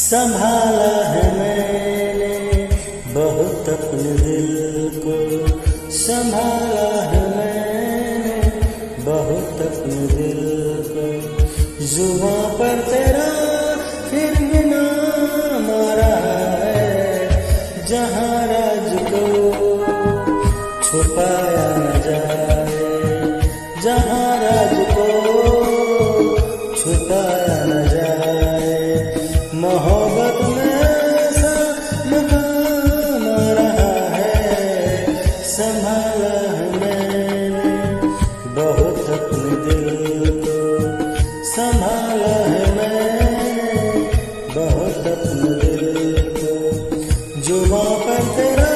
संभाला है मैंने बहुत अपने दिल को, संभाला है मैंने बहुत अपने दिल को। जुबां पर तेरा फिर भी नाम आ रहा है, जहाँ राज को छुपाया न जाए, जहाँ राज को छुपाया न जाए। मोहब्बत में ऐसा मुकाम आ रहा है, संभाला है मैंने बहुत अपने दिल को, संभाला है मैंने बहुत अपने दिल को। जुबां पर तेरा